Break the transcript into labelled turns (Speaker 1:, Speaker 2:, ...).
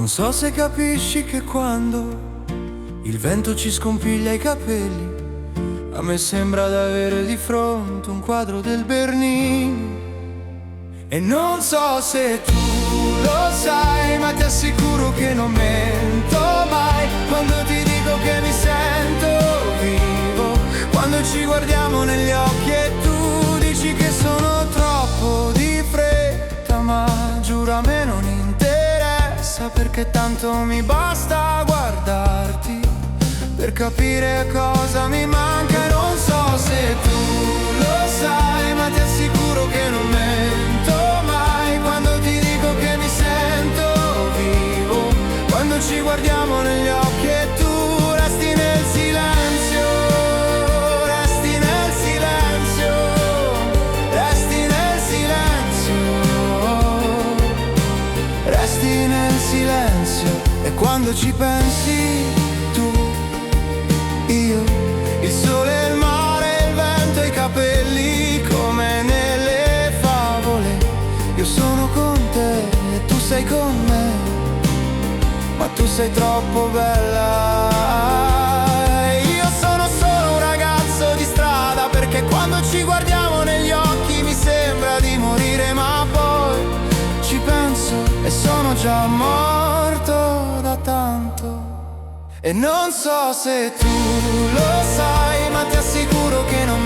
Speaker 1: Non so se capisci che quando il vento ci scompiglia i capelli, a me sembra d'avere di fronte un quadro del Bernini. E non so se tu lo sai, ma ti assicuro che non mento mai quando ti dico che mi sento vivo. Quando ci guardiamo negli occhi e tu dici che sono troppo di fretta, ma giuro a me non interessa, perché tanto mi basta guardarti per capire cosa mi manca. E non so se tu lo sai, ma ti assicuro che non mento mai quando ti dico che mi sento vivo. Quando ci guardiamo negli occhi e tu resti nel silenzio, resti nel silenzio, resti nel silenzio, resti nel silenzio. E quando ci pensi tu, io, il sole, il mare, il vento, i capelli come nelle favole. Io sono con te e tu sei con me, ma tu sei troppo bella. Io sono solo un ragazzo di strada, perché quando ci guardiamo negli occhi mi sembra di morire, ma poi ci penso e sono già morto da tanto. E non so se tu lo sai, ma ti assicuro che non